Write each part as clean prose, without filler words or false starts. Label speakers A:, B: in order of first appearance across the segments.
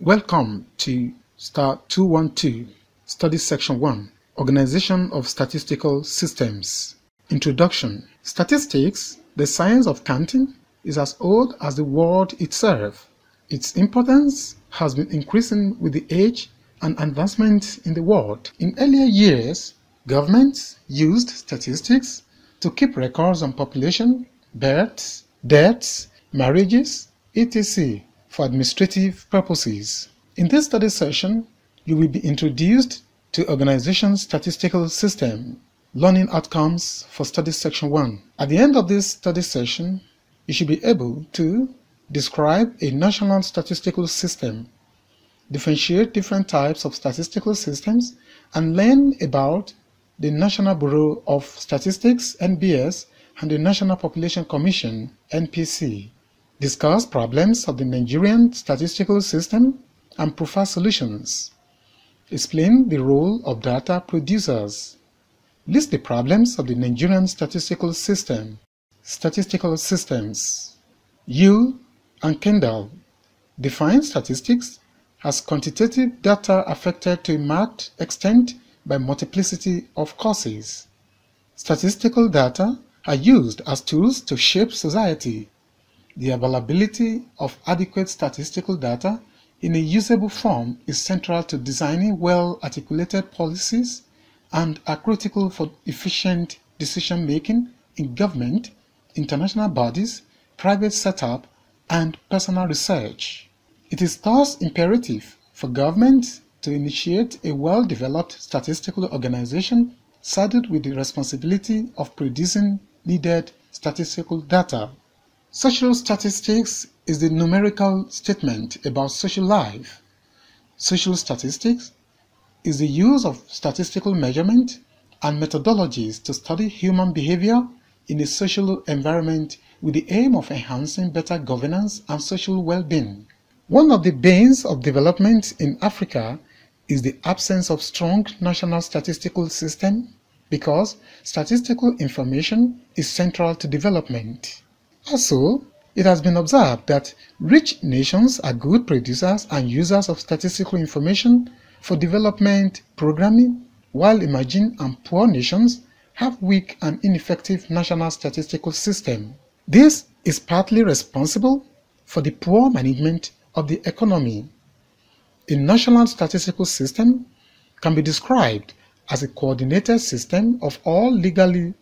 A: Welcome to Star 212, Study Section 1, Organization of Statistical Systems. Introduction. Statistics, the science of counting, is as old as the world itself. Its importance has been increasing with the age and advancement in the world. In earlier years, governments used statistics to keep records on population, births, deaths, marriages, etc. for administrative purposes. In this study session, you will be introduced to Organization Statistical System, Learning Outcomes for Study Section 1. At the end of this study session, you should be able to describe a national statistical system, differentiate different types of statistical systems, and learn about the National Bureau of Statistics (NBS) and the National Population Commission (NPC). Discuss problems of the Nigerian statistical system and profile solutions. Explain the role of data producers. List the problems of the Nigerian statistical system. Statistical systems. Yule and Kendall define statistics as quantitative data affected to a marked extent by multiplicity of causes. Statistical data are used as tools to shape society. The availability of adequate statistical data in a usable form is central to designing well-articulated policies and are critical for efficient decision-making in government, international bodies, private setup, and personal research. It is thus imperative for government to initiate a well-developed statistical organization saddled with the responsibility of producing needed statistical data. Social statistics is the numerical statement about social life. Social statistics is the use of statistical measurement and methodologies to study human behavior in a social environment with the aim of enhancing better governance and social well-being. One of the banes of development in Africa is the absence of strong national statistical system because statistical information is central to development. Also, it has been observed that rich nations are good producers and users of statistical information for development programming, while emerging and poor nations have weak and ineffective national statistical system. This is partly responsible for the poor management of the economy. A national statistical system can be described as a coordinated system of all legally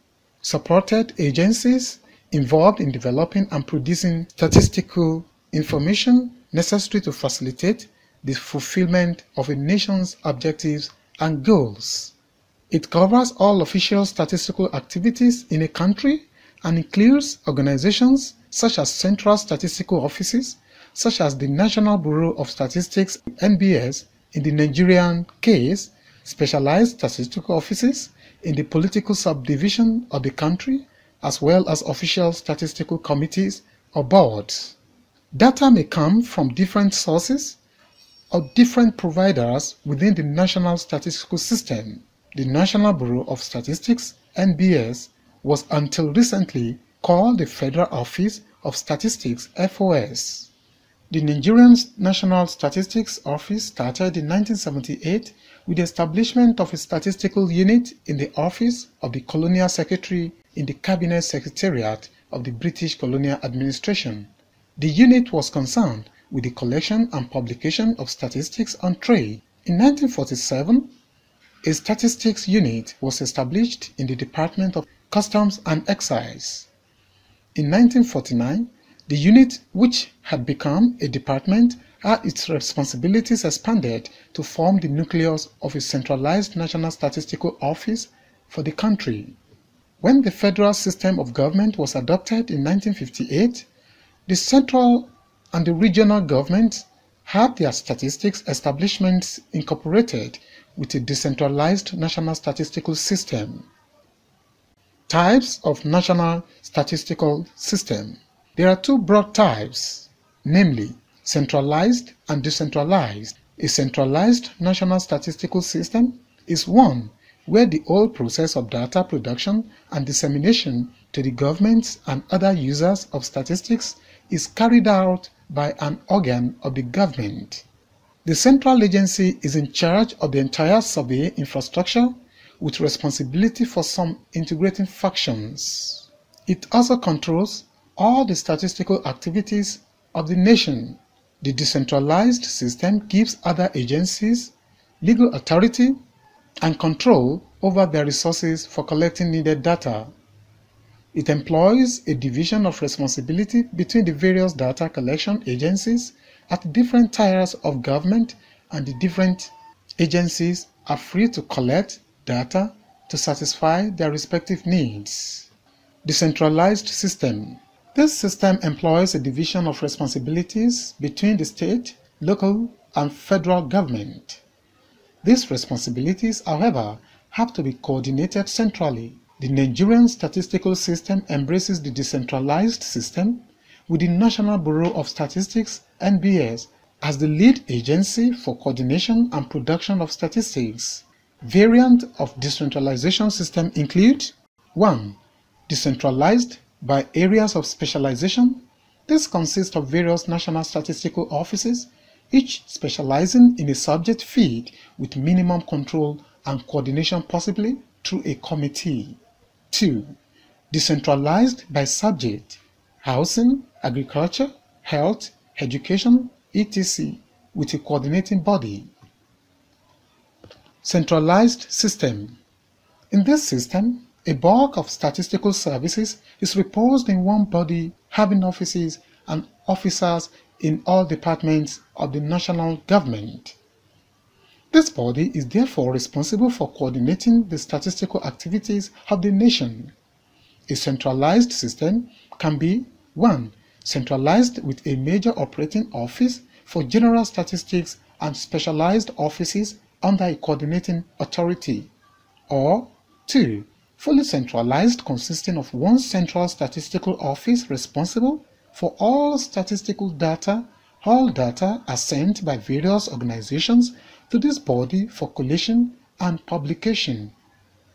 A: supported agencies involved in developing and producing statistical information necessary to facilitate the fulfillment of a nation's objectives and goals. It covers all official statistical activities in a country and includes organizations such as central statistical offices, such as the National Bureau of Statistics (NBS) in the Nigerian case, specialized statistical offices in the political subdivision of the country, as well as official statistical committees or boards. Data may come from different sources or different providers within the national statistical system. The National Bureau of Statistics (NBS) was until recently called the Federal Office of Statistics (FOS). The Nigerian National Statistics Office started in 1978 with the establishment of a statistical unit in the Office of the Colonial Secretary in the Cabinet Secretariat of the British Colonial Administration. The unit was concerned with the collection and publication of statistics on trade. In 1947, a statistics unit was established in the Department of Customs and Excise. In 1949, the unit, which had become a department, had its responsibilities expanded to form the nucleus of a centralized national statistical office for the country. When the federal system of government was adopted in 1958, the central and the regional governments had their statistics establishments incorporated with a decentralized national statistical system. Types of national statistical system. There are two broad types, namely centralized and decentralized. A centralized national statistical system is one where the whole process of data production and dissemination to the governments and other users of statistics is carried out by an organ of the government. The central agency is in charge of the entire survey infrastructure with responsibility for some integrating functions. It also controls all the statistical activities of the nation. The decentralized system gives other agencies legal authority and control over their resources for collecting needed data. It employs a division of responsibility between the various data collection agencies at different tiers of government, and the different agencies are free to collect data to satisfy their respective needs. Decentralized system. This system employs a division of responsibilities between the state, local, and federal government. These responsibilities, however, have to be coordinated centrally. The Nigerian statistical system embraces the decentralized system with the National Bureau of Statistics (NBS) as the lead agency for coordination and production of statistics. Variants of decentralization system include 1. Decentralized by areas of specialization. This consists of various national statistical offices, each specializing in a subject field with minimum control and coordination possibly through a committee. 2. Decentralized by subject, housing, agriculture, health, education, etc., with a coordinating body. Centralized system. In this system, a bulk of statistical services is reposed in one body having offices and officers in all departments of the national government. This body is therefore responsible for coordinating the statistical activities of the nation. A centralized system can be 1. Centralized with a major operating office for general statistics and specialized offices under a coordinating authority, or 2. Fully centralized consisting of one central statistical office responsible for all statistical data. All data are sent by various organizations to this body for collation and publication.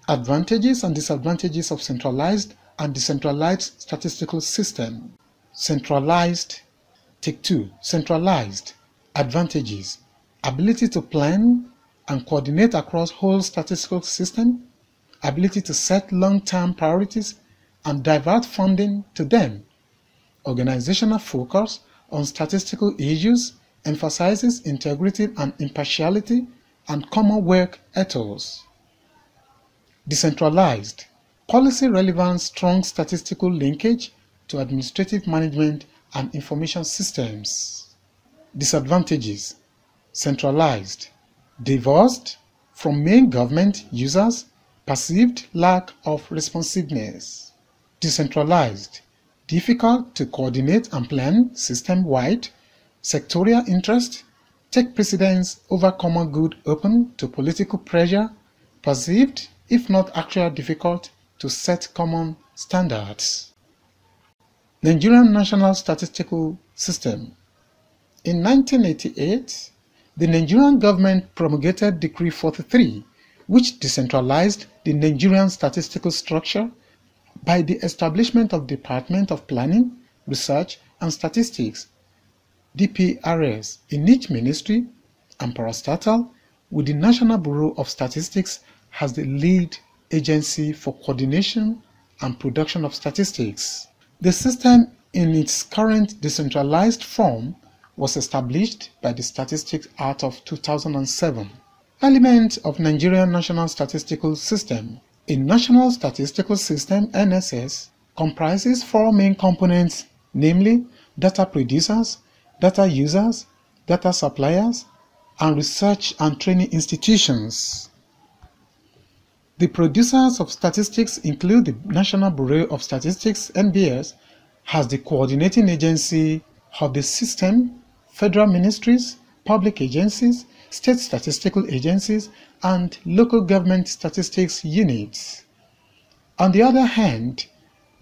A: Advantages and disadvantages of centralized and decentralized statistical system. Centralized. Take 2. Centralized. Advantages: ability to plan and coordinate across whole statistical system, ability to set long-term priorities and divert funding to them. Organizational focus on statistical issues emphasizes integrity and impartiality and common work ethos. Decentralized. Policy-relevant strong statistical linkage to administrative management and information systems. Disadvantages: centralized. Divorced from main government users, perceived lack of responsiveness. Decentralized. Difficult to coordinate and plan system-wide, sectorial interest take precedence over common good, open to political pressure, perceived, if not actually difficult, to set common standards. Nigerian National Statistical System. In 1988, the Nigerian government promulgated Decree 43, which decentralized the Nigerian statistical structure by the establishment of Department of Planning, Research and Statistics (DPRS) in each ministry and parastatal, with the National Bureau of Statistics as the lead agency for coordination and production of statistics. The system in its current decentralized form was established by the Statistics Act of 2007. Elements of Nigerian National Statistical System. A National Statistical System (NSS) comprises four main components, namely data producers, data users, data suppliers, and research and training institutions. The producers of statistics include the National Bureau of Statistics (NBS) as the coordinating agency of the system, federal ministries, public agencies, state statistical agencies, and local government statistics units. On the other hand,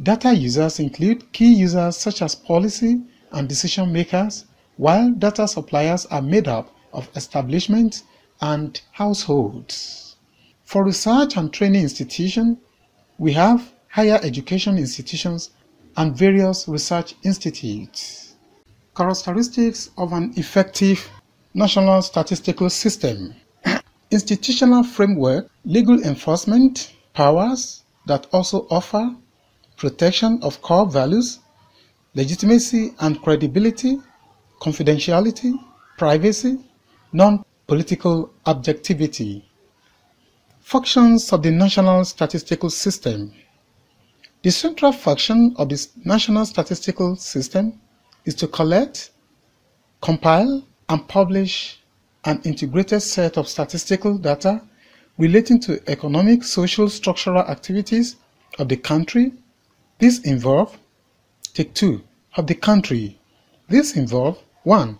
A: data users include key users such as policy and decision makers, while data suppliers are made up of establishments and households. For research and training institutions, we have higher education institutions and various research institutes. Characteristics of an effective National Statistical System. Institutional framework, legal enforcement powers that also offer protection of core values, legitimacy and credibility, confidentiality, privacy, non-political objectivity. Functions of the National Statistical System. The central function of the National Statistical System is to collect, compile, and publish an integrated set of statistical data relating to economic, social, structural activities of the country. These involve, take 2, of the country. These involve 1.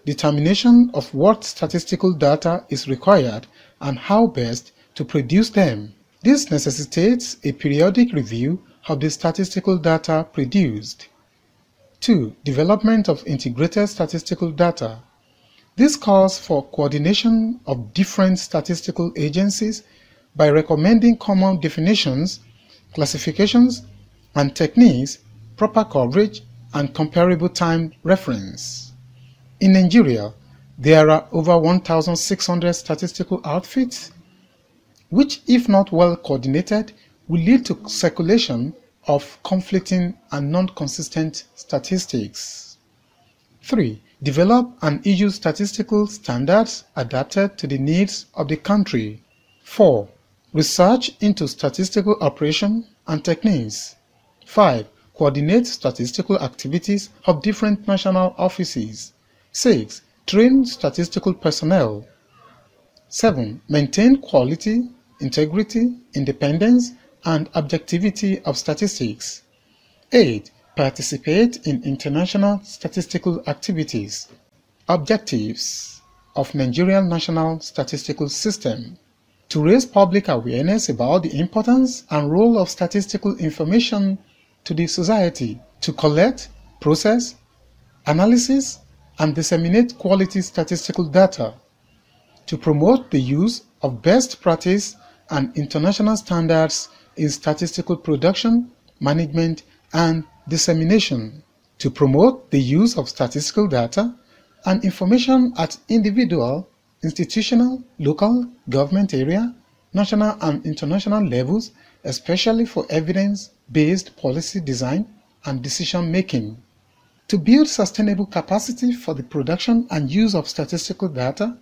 A: Determination of what statistical data is required and how best to produce them. This necessitates a periodic review of the statistical data produced. 2. Development of integrated statistical data. This calls for coordination of different statistical agencies by recommending common definitions, classifications, and techniques, proper coverage, and comparable time reference. In Nigeria, there are over 1,600 statistical outfits, which, if not well coordinated, will lead to circulation of conflicting and non-consistent statistics. 3. Develop and issue statistical standards adapted to the needs of the country. 4. Research into statistical operation and techniques. 5. Coordinate statistical activities of different national offices. 6. Train statistical personnel. 7. Maintain quality, integrity, independence, and objectivity of statistics. 8. Participate in international statistical activities. Objectives of Nigerian National Statistical System: to raise public awareness about the importance and role of statistical information to the society, to collect, process, analysis, and disseminate quality statistical data, to promote the use of best practice and international standards in statistical production, management, and dissemination, to promote the use of statistical data and information at individual, institutional, local, government area, national and international levels, especially for evidence-based policy design and decision-making, to build sustainable capacity for the production and use of statistical data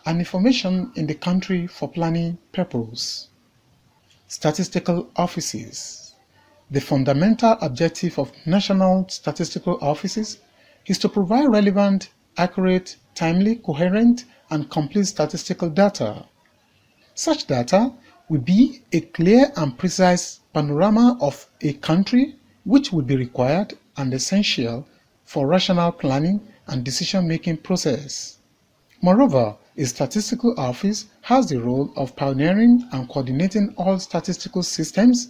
A: and information in the country for planning purposes. Statistical offices. The fundamental objective of national statistical offices is to provide relevant, accurate, timely, coherent, and complete statistical data. Such data will be a clear and precise panorama of a country, which will be required and essential for rational planning and decision-making process. Moreover, a statistical office has the role of pioneering and coordinating all statistical systems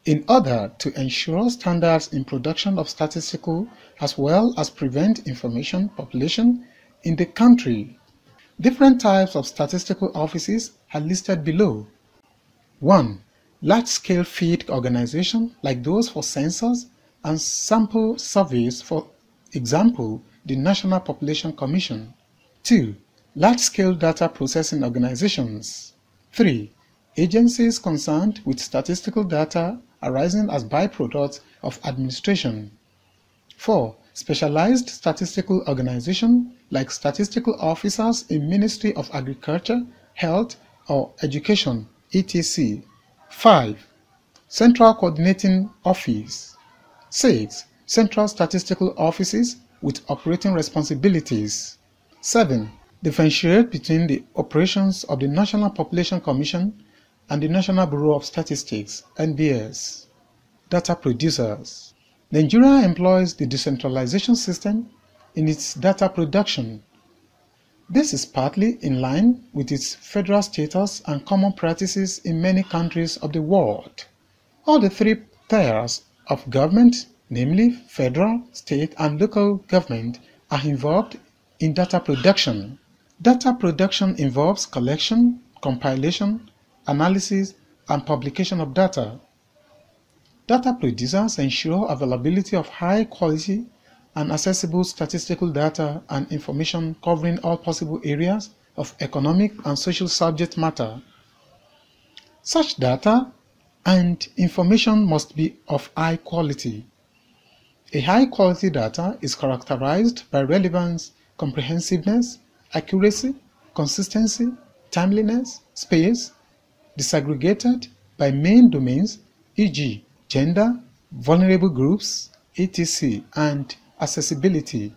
A: in order to ensure standards in production of statistical as well as prevent information population in the country. Different types of statistical offices are listed below. 1. Large-scale field organization like those for census and sample surveys, for example, the National Population Commission. 2. Large-scale data processing organizations. 3. Agencies concerned with statistical data arising as byproducts of administration. 4. Specialized statistical organizations like statistical officers in Ministry of Agriculture, Health, or Education, etc. 5. Central Coordinating Office. 6. Central Statistical Offices with operating responsibilities. 7. Differentiate between the operations of the National Population Commission and the National Bureau of Statistics, NBS. Data producers. Nigeria employs the decentralization system in its data production. This is partly in line with its federal status and common practices in many countries of the world. All the 3 tiers of government, namely federal, state, and local government, are involved in data production. Data production involves collection, compilation, analysis, and publication of data. Data producers ensure availability of high-quality and accessible statistical data and information covering all possible areas of economic and social subject matter. Such data and information must be of high quality. A high-quality data is characterized by relevance, comprehensiveness, accuracy, consistency, timeliness, space, disaggregated by main domains, e.g., gender, vulnerable groups, etc., and accessibility.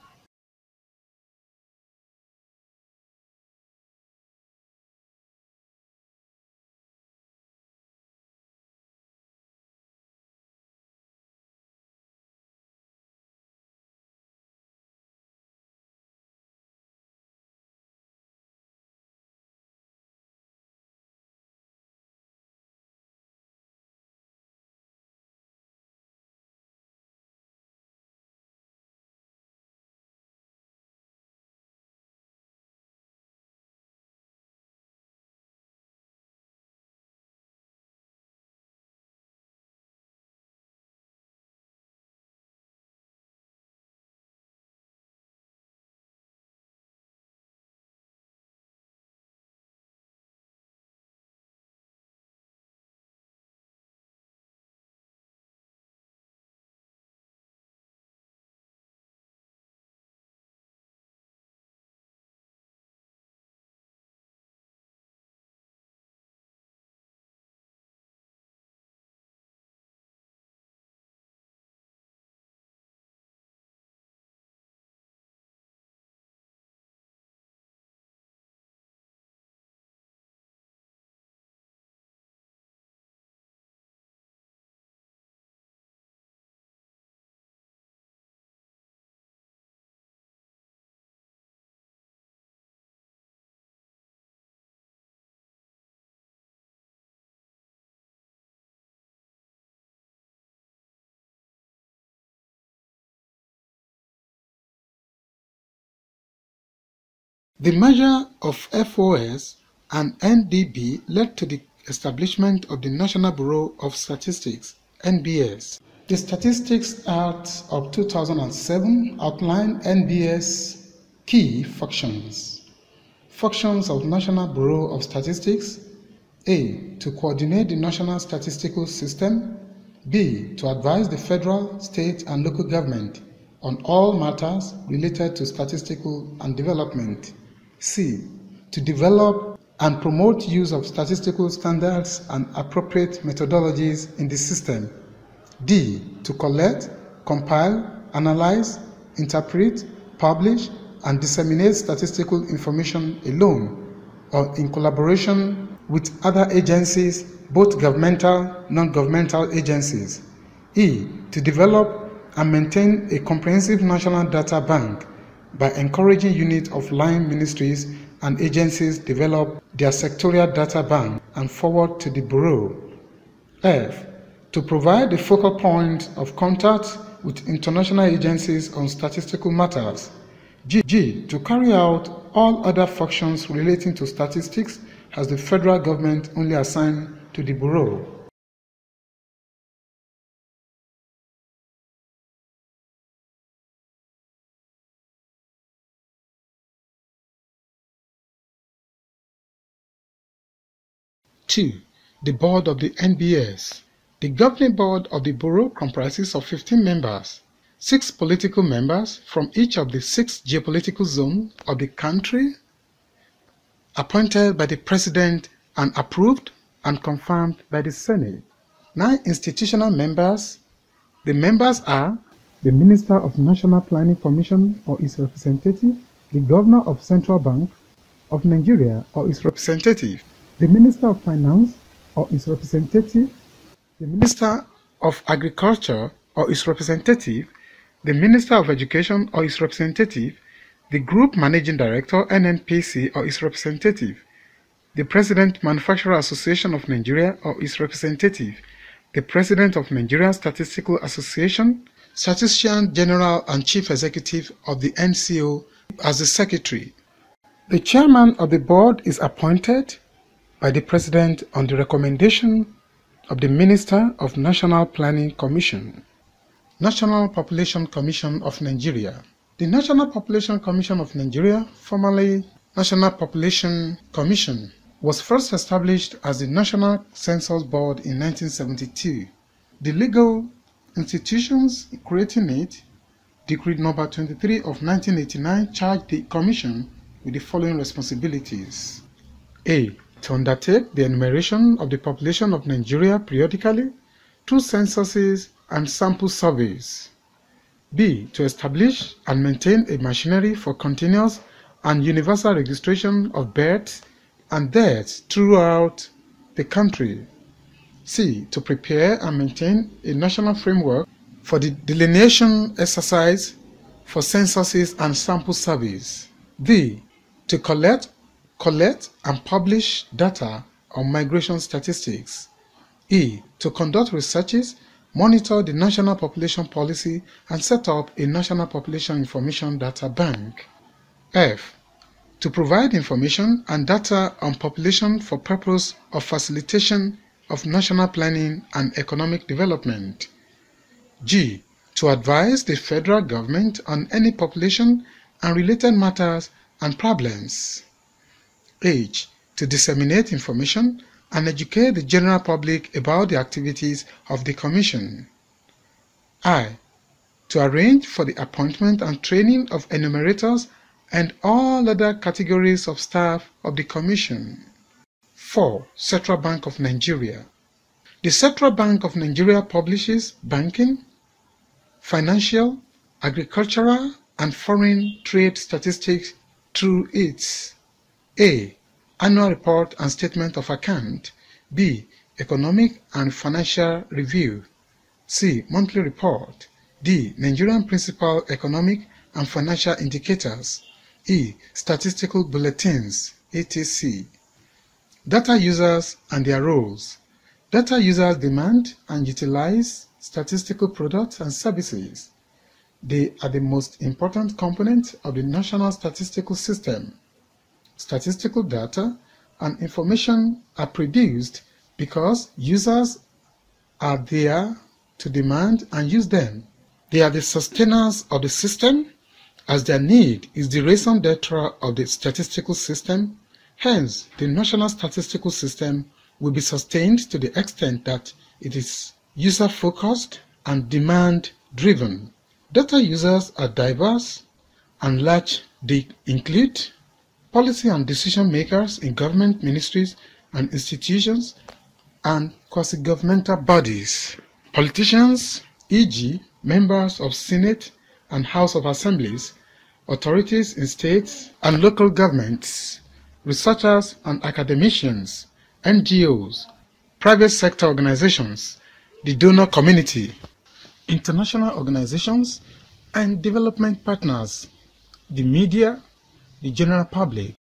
A: The merger of FOS and NBB led to the establishment of the National Bureau of Statistics, NBS. The Statistics Act of 2007 outlined NBS key functions. Functions of National Bureau of Statistics: A. To coordinate the national statistical system. B. To advise the federal, state, and local government on all matters related to statistical and development. C. To develop and promote use of statistical standards and appropriate methodologies in the system. D. To collect, compile, analyze, interpret, publish, and disseminate statistical information alone or in collaboration with other agencies, both governmental, non-governmental agencies. E. To develop and maintain a comprehensive national data bank by encouraging units of line ministries and agencies develop their sectorial data bank and forward to the Bureau. F. To provide a focal point of contact with international agencies on statistical matters. G. To carry out all other functions relating to statistics as the federal government only assigned to the Bureau. Two. The Board of the NBS. The governing board of the Bureau comprises of 15 members, 6 political members from each of the 6 geopolitical zones of the country, appointed by the President and approved and confirmed by the Senate. 9 institutional members. The members are the Minister of National Planning Commission or its representative, the Governor of Central Bank of Nigeria or its representative, the Minister of Finance or its representative, the Minister of Agriculture or its representative, the Minister of Education or its representative, the Group Managing Director NNPC or its representative, the President Manufacturer Association of Nigeria or its representative, the President of Nigeria Statistical Association, Statistician General and Chief Executive of the NCO as the Secretary. The Chairman of the Board is appointed by the President on the recommendation of the Minister of National Planning Commission. National Population Commission of Nigeria. The National Population Commission of Nigeria, formerly National Population Commission, was first established as the National Census Board in 1972. The legal institutions creating it, Decree number 23 of 1989, charged the Commission with the following responsibilities. A. To undertake the enumeration of the population of Nigeria periodically through censuses and sample surveys. B. To establish and maintain a machinery for continuous and universal registration of births and deaths throughout the country. C. To prepare and maintain a national framework for the delineation exercise for censuses and sample surveys. D. To collect and publish data on migration statistics. E. To conduct researches, monitor the national population policy, and set up a national population information data bank. F. To provide information and data on population for purpose of facilitation of national planning and economic development. G. To advise the federal government on any population and related matters and problems. H. To disseminate information and educate the general public about the activities of the Commission. I. To arrange for the appointment and training of enumerators and all other categories of staff of the Commission. 4. Central Bank of Nigeria. The Central Bank of Nigeria publishes banking, financial, agricultural, and foreign trade statistics through its A. Annual report and statement of account. B. Economic and financial review. C. Monthly report. D. Nigerian principal economic and financial indicators. E. Statistical bulletins, etc. Data users and their roles. Data users demand and utilize statistical products and services. They are the most important component of the national statistical system. Statistical data and information are produced because users are there to demand and use them. They are the sustainers of the system, as their need is the raison d'etre of the statistical system. Hence, the national statistical system will be sustained to the extent that it is user-focused and demand-driven. Data users are diverse and large. They include policy and decision makers in government ministries and institutions and quasi-governmental bodies, politicians, e.g., members of Senate and House of Assemblies, authorities in states and local governments, researchers and academicians, NGOs, private sector organizations, the donor community, international organizations, and development partners, the media, the general public.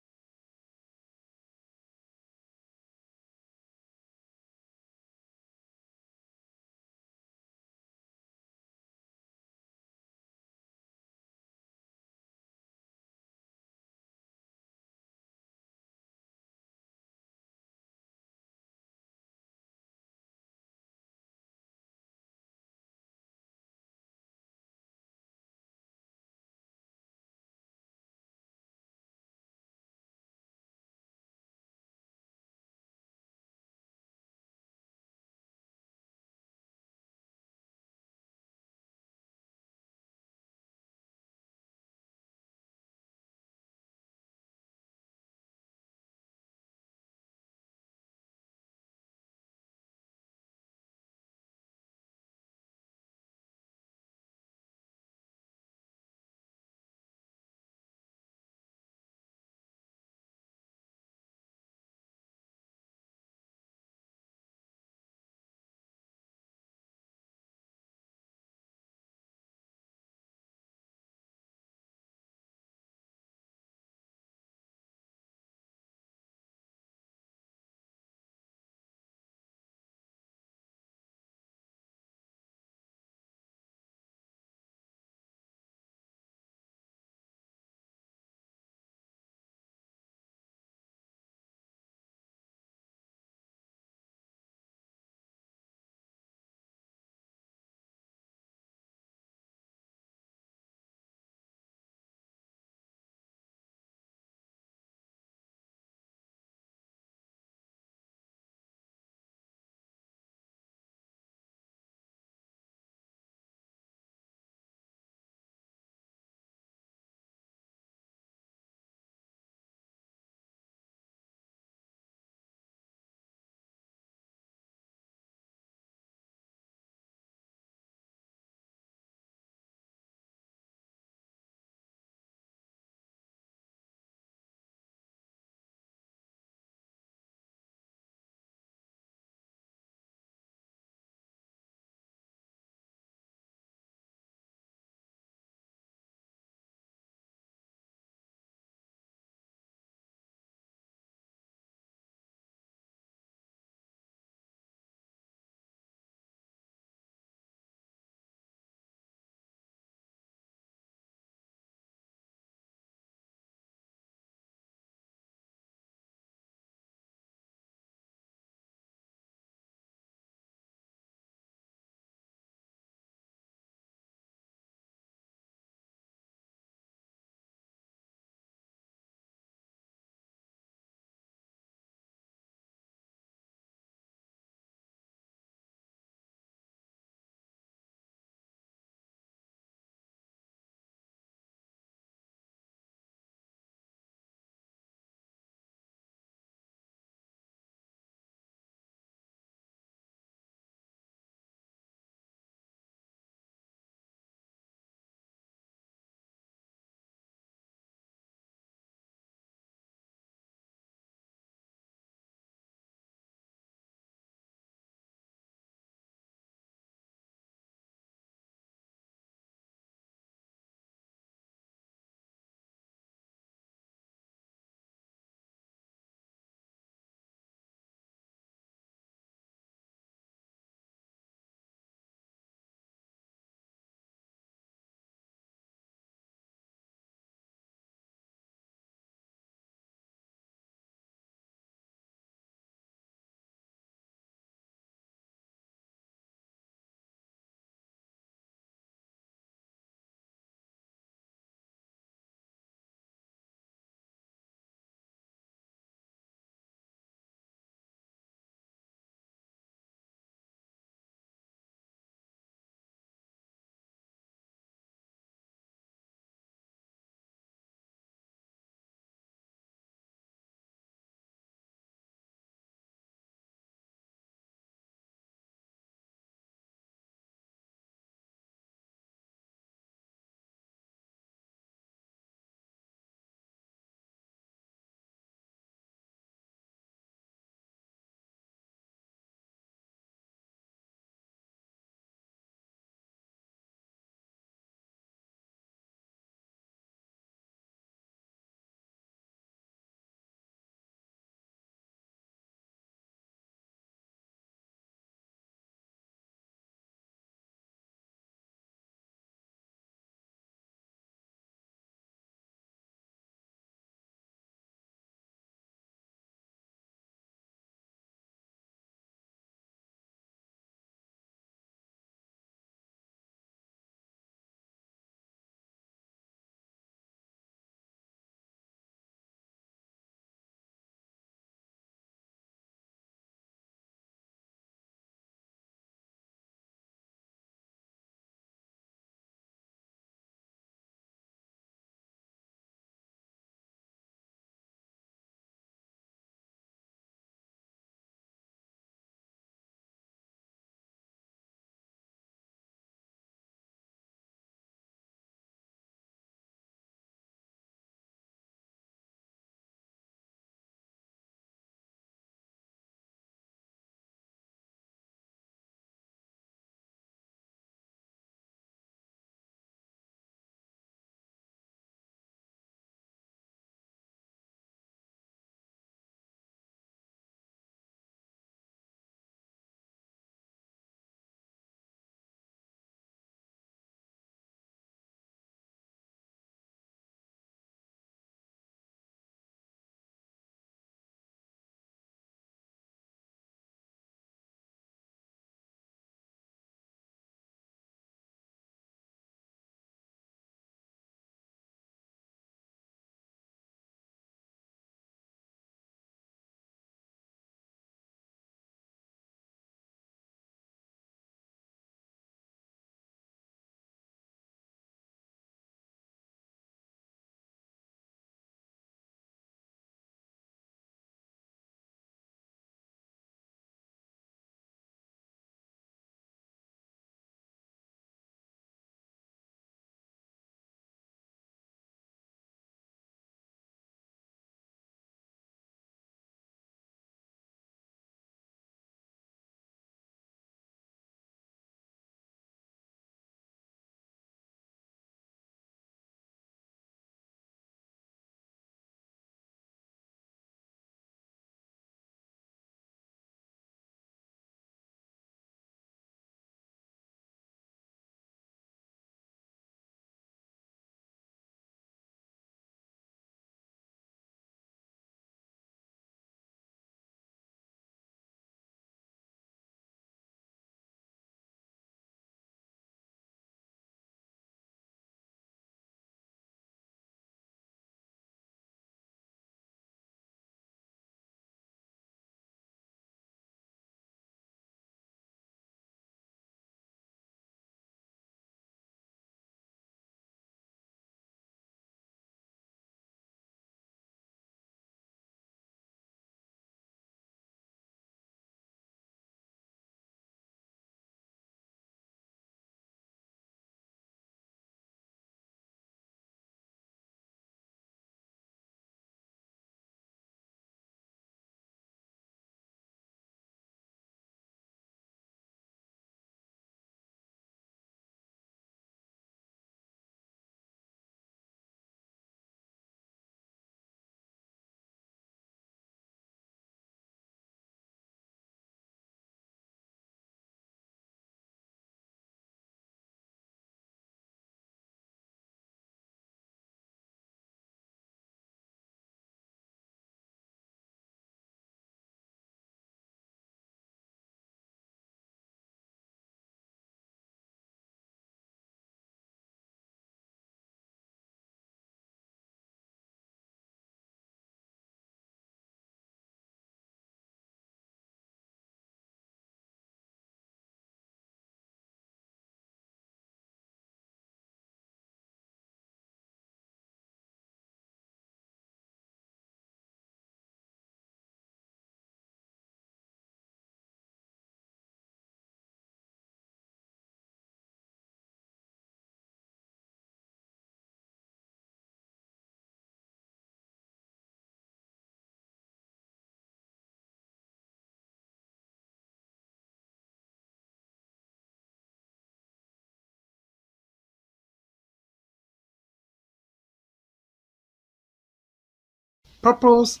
A: Purpose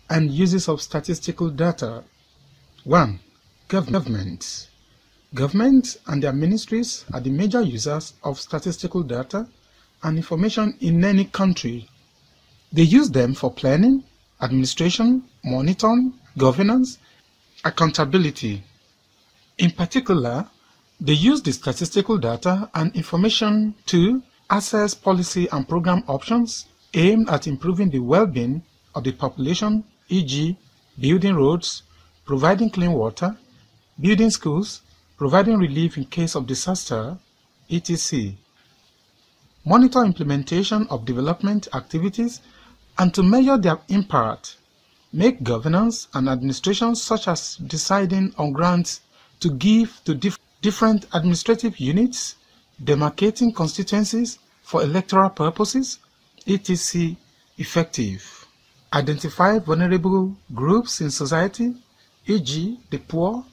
A: and uses of statistical data. 1. Government. Governments and their ministries are the major users of statistical data and information in any country. They use them for planning, administration, monitoring, governance, accountability. In particular, they use the statistical data and information to assess policy and program options aimed at improving the well-being of the population, e.g., building roads, providing clean water, building schools, providing relief in case of disaster, etc. Monitor implementation of development activities and to measure their impact. Make governance and administration, such as deciding on grants to give to different administrative units, demarcating constituencies for electoral purposes, etc. effective. Identify vulnerable groups in society, e.g., the poor,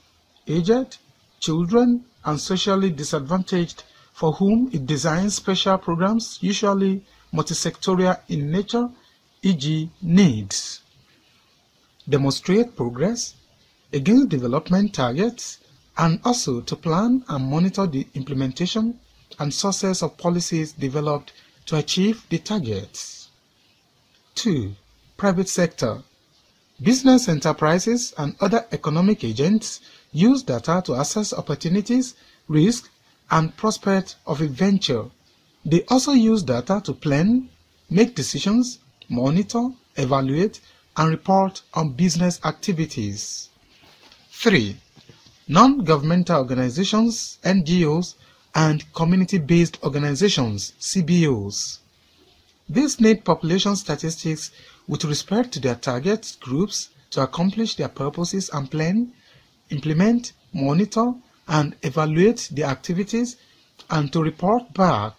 A: aged, children, and socially disadvantaged, for whom it designs special programs, usually multisectorial in nature, e.g., needs. Demonstrate progress against development targets and also to plan and monitor the implementation and sources of policies developed to achieve the targets. 2. Private sector. Business enterprises and other economic agents use data to assess opportunities, risks, and prospects of a venture. They also use data to plan, make decisions, monitor, evaluate, and report on business activities. 3. Non-governmental organizations, NGOs, and community-based organizations, CBOs. These need population statistics with respect to their target groups to accomplish their purposes and plan, implement, monitor, and evaluate their activities and to report back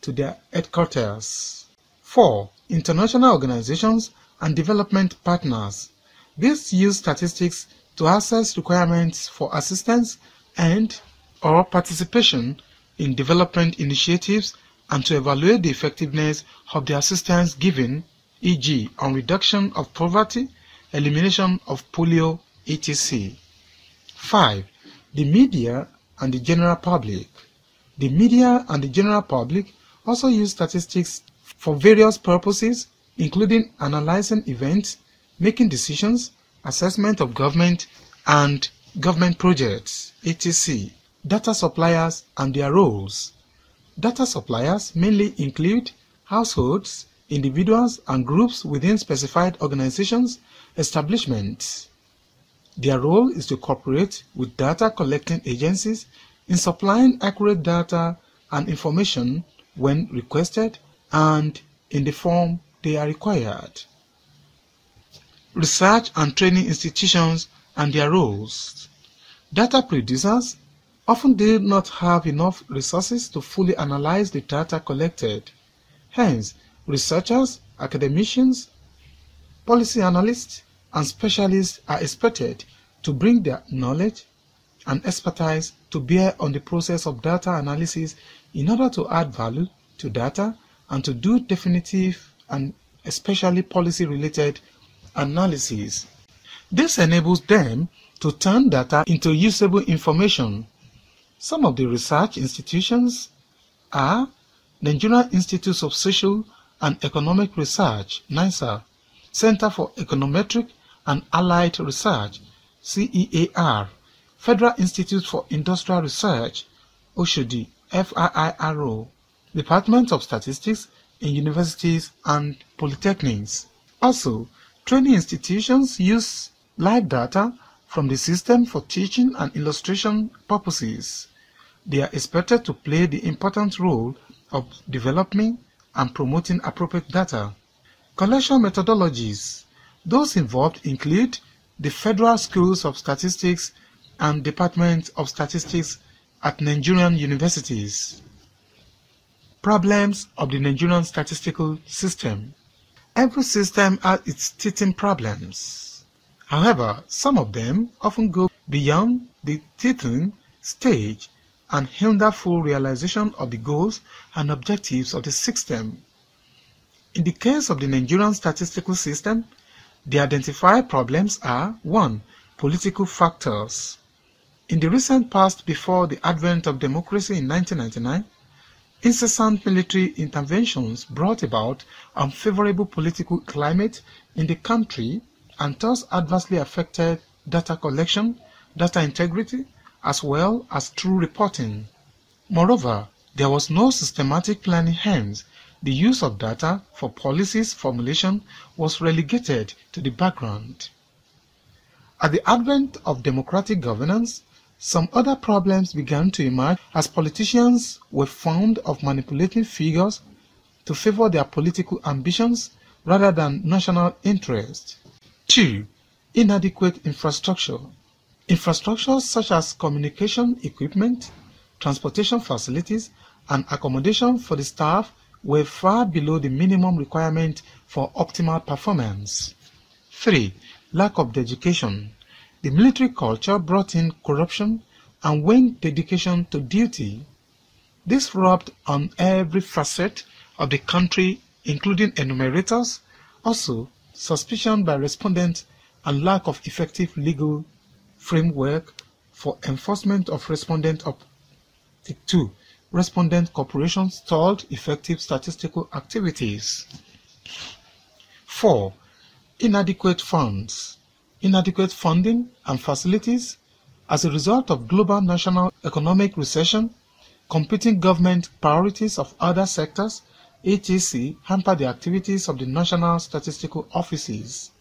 A: to their headquarters. 4. International organizations and development partners. These use statistics to assess requirements for assistance and/or participation in development initiatives and to evaluate the effectiveness of the assistance given, e.g., on reduction of poverty, elimination of polio, etc. 5. The media and the general public. The media and the general public also use statistics for various purposes, including analyzing events, making decisions, assessment of government and government projects, etc. Data suppliers and their roles. Data suppliers mainly include households, individuals, and groups within specified organizations, establishments. Their role is to cooperate with data collecting agencies in supplying accurate data and information when requested and in the form they are required. Research and training institutions and their roles. Data producers often do not have enough resources to fully analyze the data collected. Hence, researchers, academicians, policy analysts, and specialists are expected to bring their knowledge and expertise to bear on the process of data analysis in order to add value to data and to do definitive and especially policy-related analysis. This enables them to turn data into usable information. Some of the research institutions are Nigerian Institute of Social and Economic Research, NISA, Center for Econometric and Allied Research, CEAR, Federal Institute for Industrial Research, Oshodi, FIIRO, Department of Statistics in universities and polytechnics. Also, training institutions use live data from the system for teaching and illustration purposes. They are expected to play the important role of developing and promoting appropriate data. Collection methodologies. Those involved include the Federal Schools of Statistics and Department of Statistics at Nigerian universities. Problems of the Nigerian statistical system. Every system has its teething problems. However, some of them often go beyond the teething stage and hinder full realization of the goals and objectives of the system. In the case of the Nigerian statistical system, the identified problems are 1. Political factors. In the recent past, before the advent of democracy in 1999, incessant military interventions brought about unfavorable political climate in the country and thus adversely affected data collection, data integrity, as well as true reporting. Moreover, there was no systematic planning, hence the use of data for policies formulation was relegated to the background. At the advent of democratic governance, some other problems began to emerge as politicians were fond of manipulating figures to favor their political ambitions rather than national interest. 2. Inadequate infrastructure. Infrastructures such as communication equipment, transportation facilities, and accommodation for the staff were far below the minimum requirement for optimal performance. 3. Lack of dedication. The military culture brought in corruption and waned dedication to duty. This rubbed on every facet of the country, including enumerators, also suspicion by respondents and lack of effective legal framework for enforcement of respondent. 2. Respondent corporations stalled effective statistical activities. 4. Inadequate funds. Inadequate funding and facilities as a result of global national economic recession, competing government priorities of other sectors, etc., hampered the activities of the national statistical offices.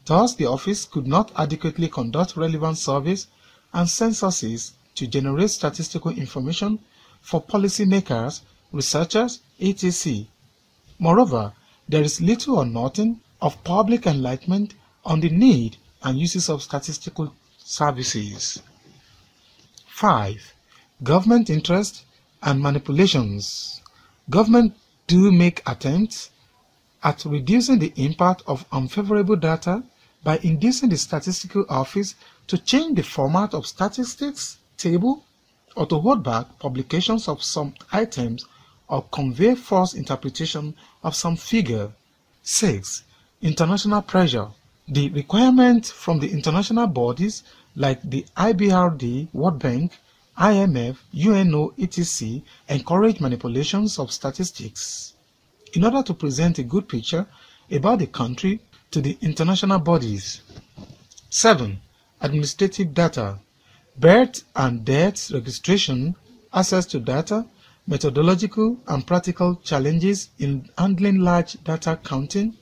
A: Thus, the office could not adequately conduct relevant surveys and censuses to generate statistical information for policymakers, researchers, etc. Moreover, there is little or nothing of public enlightenment on the need and uses of statistical services. 5. Government interest and manipulations. Government do make attempts at reducing the impact of unfavorable data by inducing the statistical office to change the format of statistics table or to hold back publications of some items or convey false interpretation of some figure. 6. International pressure. The requirement from the international bodies like the IBRD, World Bank, IMF, UNO, etc. encourage manipulations of statistics in order to present a good picture about the country to the international bodies. 7. Administrative data. Birth and death registration, access to data, methodological and practical challenges in handling large data counting,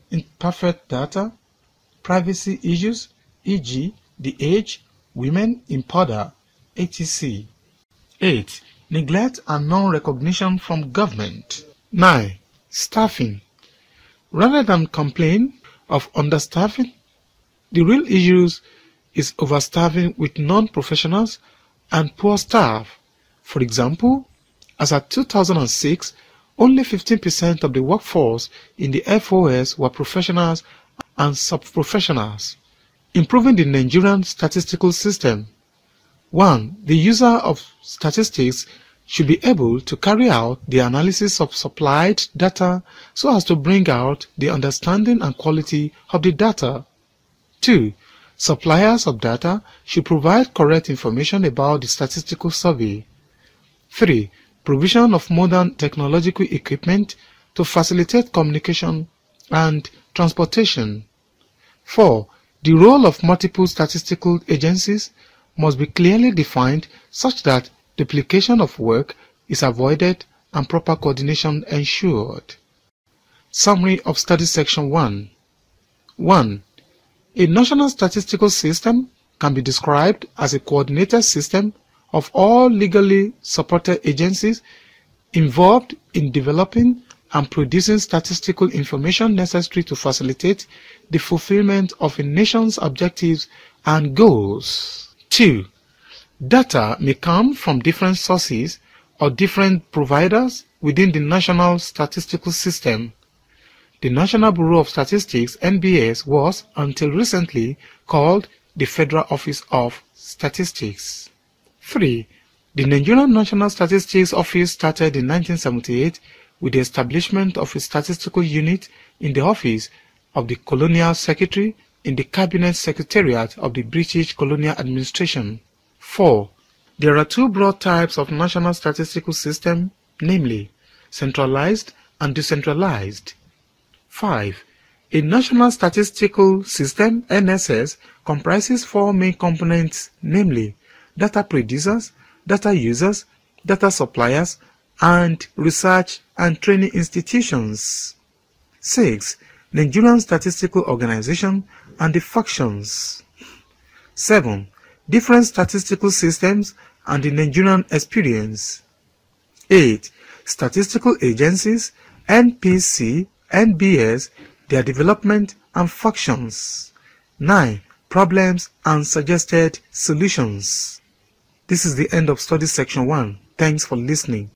A: imperfect data, privacy issues, e.g. the age, women in powder, etc. 8. Neglect and non-recognition from government. 9. Staffing. Rather than complain of understaffing, the real issues is overstaffing with non-professionals and poor staff. For example, as at 2006, only 15% of the workforce in the FOS were professionals and sub-professionals. Improving the Nigerian statistical system. 1. The user of statistics should be able to carry out the analysis of supplied data so as to bring out the understanding and quality of the data. 2. Suppliers of data should provide correct information about the statistical survey. 3. Provision of modern technological equipment to facilitate communication and transportation. 4. The role of multiple statistical agencies must be clearly defined such that duplication of work is avoided and proper coordination ensured. Summary of Study Section 1. 1. A national statistical system can be described as a coordinated system of all legally supported agencies involved in developing and producing statistical information necessary to facilitate the fulfillment of a nation's objectives and goals. 2. Data may come from different sources or different providers within the national statistical system. The National Bureau of Statistics (NBS) was, until recently, called the Federal Office of Statistics. 3. The Nigerian National Statistics Office started in 1978 with the establishment of a statistical unit in the office of the Colonial Secretary in the Cabinet Secretariat of the British Colonial Administration. 4. There are two broad types of national statistical system, namely centralized and decentralized. 5. A national statistical system, NSS, comprises four main components, namely data producers, data users, data suppliers, and research and training institutions. 6. Nigerian Statistical Organization and the functions. 7. Different statistical systems and the Nigerian experience. 8. Statistical agencies, NPC, NBS, their development and functions. 9. Problems and suggested solutions. This is the end of study section 1. Thanks for listening.